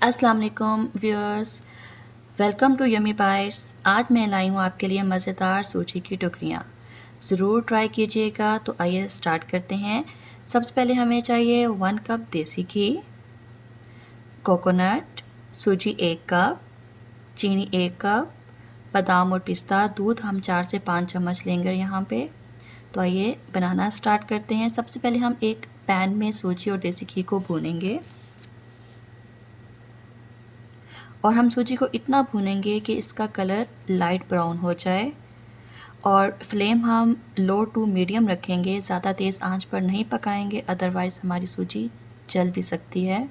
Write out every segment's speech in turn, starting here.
अस्सलाम वालेकुम viewers, welcome to yummy bites. आज मैं लाई हूँ आपके लिए मज़ेदार सूजी की टुकड़ियाँ। ज़रूर ट्राई कीजिएगा। तो आइए स्टार्ट करते हैं। सबसे पहले हमें चाहिए 1 कप देसी घी, कोकोनट, सूजी 1 कप, चीनी 1 कप, बादाम और पिस्ता, दूध हम 4 से 5 चम्मच लेंगे यहाँ पे। तो आइए बनाना स्टार्ट करते हैं। सबसे पहले हम एक पैन में सूजी और देसी घी को भूनेंगे और हम सूजी को इतना भूनेंगे कि इसका कलर लाइट ब्राउन हो जाए और फ्लेम हम लो टू मीडियम रखेंगे। ज़्यादा तेज़ आंच पर नहीं पकाएंगे, अदरवाइज़ हमारी सूजी जल भी सकती है।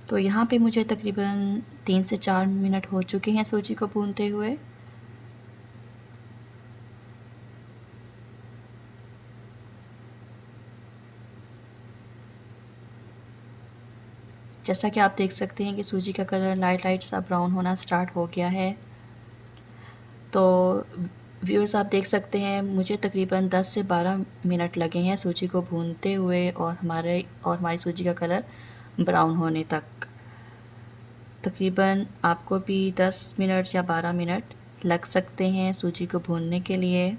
तो यहाँ पे मुझे तकरीबन 3 से 4 मिनट हो चुके हैं सूजी को भूनते हुए। जैसा कि आप देख सकते हैं कि सूजी का कलर लाइट लाइट सा ब्राउन होना स्टार्ट हो गया है। तो व्यूअर्स, आप देख सकते हैं मुझे तकरीबन 10 से 12 मिनट लगे हैं सूजी को भूनते हुए और हमारी सूजी का कलर ब्राउन होने तक। तकरीबन आपको भी 10 मिनट या 12 मिनट लग सकते हैं सूजी को भूनने के लिए।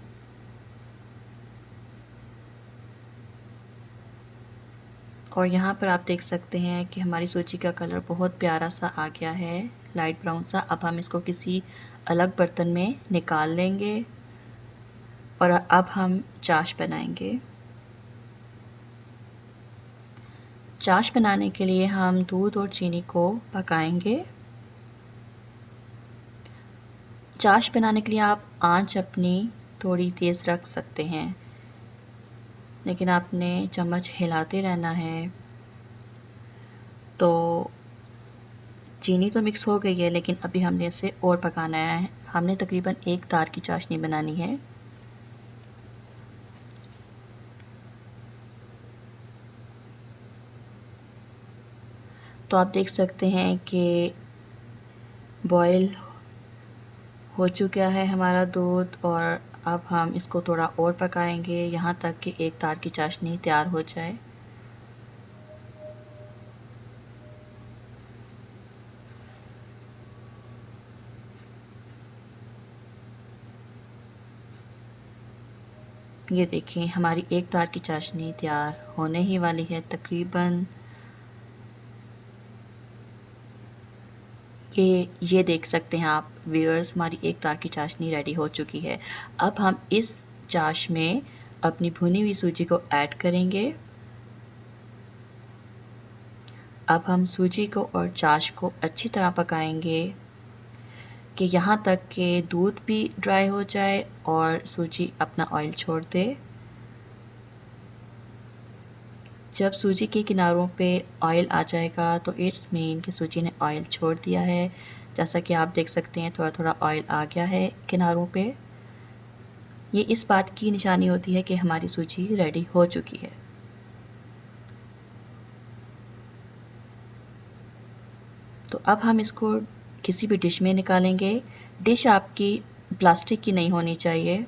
और यहाँ पर आप देख सकते हैं कि हमारी सूजी का कलर बहुत प्यारा सा आ गया है, लाइट ब्राउन सा। अब हम इसको किसी अलग बर्तन में निकाल लेंगे और अब हम चाश बनाएंगे। चाश बनाने के लिए हम दूध और चीनी को पकाएंगे। चाश बनाने के लिए आप आंच अपनी थोड़ी तेज़ रख सकते हैं, लेकिन आपने चम्मच हिलाते रहना है। तो चीनी तो मिक्स हो गई है, लेकिन अभी हमने इसे और पकाना है। हमने तकरीबन 1 तार की चाशनी बनानी है। तो आप देख सकते हैं कि बॉयल हो चुका है हमारा दूध और अब हम इसको थोड़ा और पकाएंगे यहाँ तक कि 1 तार की चाशनी तैयार हो जाए। ये देखिए, हमारी 1 तार की चाशनी तैयार होने ही वाली है। तकरीबन ये देख सकते हैं आप व्यूअर्स, हमारी 1 तार की चाशनी रेडी हो चुकी है। अब हम इस चाश में अपनी भुनी हुई सूजी को ऐड करेंगे। अब हम सूजी को और चाश को अच्छी तरह पकाएंगे कि यहाँ तक कि दूध भी ड्राई हो जाए और सूजी अपना ऑयल छोड़ दे। जब सूजी के किनारों पे ऑयल आ जाएगा तो इट्स मीन कि सूजी ने ऑयल छोड़ दिया है। जैसा कि आप देख सकते हैं थोड़ा थोड़ा ऑयल आ गया है किनारों पे। ये इस बात की निशानी होती है कि हमारी सूजी रेडी हो चुकी है। तो अब हम इसको किसी भी डिश में निकालेंगे। डिश आपकी प्लास्टिक की नहीं होनी चाहिए।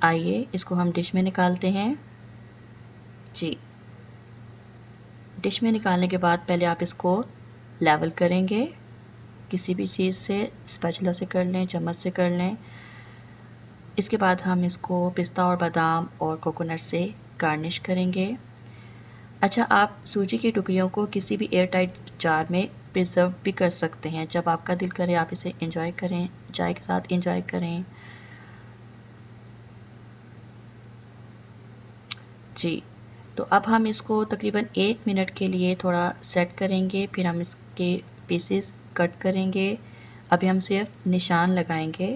आइए इसको हम डिश में निकालते हैं। जी, डिश में निकालने के बाद पहले आप इसको लेवल करेंगे किसी भी चीज़ से, स्पैचुला से कर लें, चम्मच से कर लें। इसके बाद हम इसको पिस्ता और बादाम और कोकोनट से गार्निश करेंगे। अच्छा, आप सूजी की टुकड़ियों को किसी भी एयर टाइट जार में प्रिजर्व भी कर सकते हैं। जब आपका दिल करे आप इसे एंजॉय करें, चाय के साथ एंजॉय करें। जी, तो अब हम इसको तकरीबन 1 मिनट के लिए थोड़ा सेट करेंगे, फिर हम इसके पीसेस कट करेंगे। अभी हम सिर्फ निशान लगाएंगे,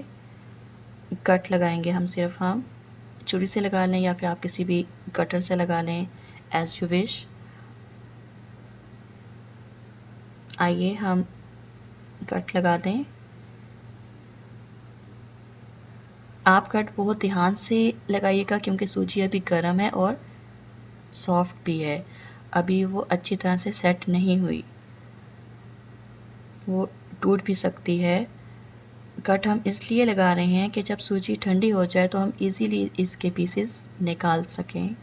कट लगाएंगे हम छुरी से लगा लें या फिर आप किसी भी कटर से लगा लें, एज यू विश। आइए हम कट लगा दें। आप कट बहुत ध्यान से लगाइएगा क्योंकि सूजी अभी गर्म है और सॉफ्ट भी है। अभी वो अच्छी तरह से सेट नहीं हुई, वो टूट भी सकती है। कट हम इसलिए लगा रहे हैं कि जब सूजी ठंडी हो जाए तो हम इजीली इसके पीसेस निकाल सकें।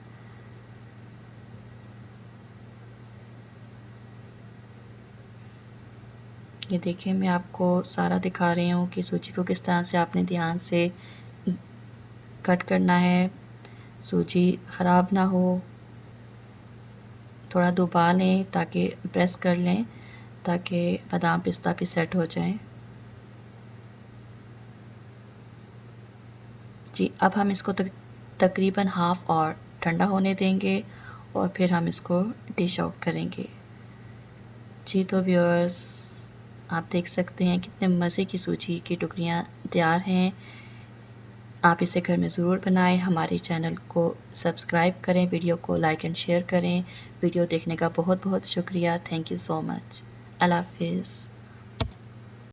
ये देखिए, मैं आपको सारा दिखा रही हूँ कि सूजी को किस तरह से आपने ध्यान से कट करना है, सूजी ख़राब ना हो। थोड़ा दबा लें ताकि प्रेस कर लें ताकि बादाम पिस्ता भी सेट हो जाए। जी, अब हम इसको तकरीबन हाफ और ठंडा होने देंगे और फिर हम इसको डिश आउट करेंगे। जी तो व्यूअर्स, आप देख सकते हैं कितने मज़े की सूजी की टुकड़ियाँ तैयार हैं। आप इसे घर में ज़रूर बनाएं। हमारे चैनल को सब्सक्राइब करें, वीडियो को लाइक एंड शेयर करें। वीडियो देखने का बहुत बहुत शुक्रिया। Thank you so much. अल्लाह हाफिज़।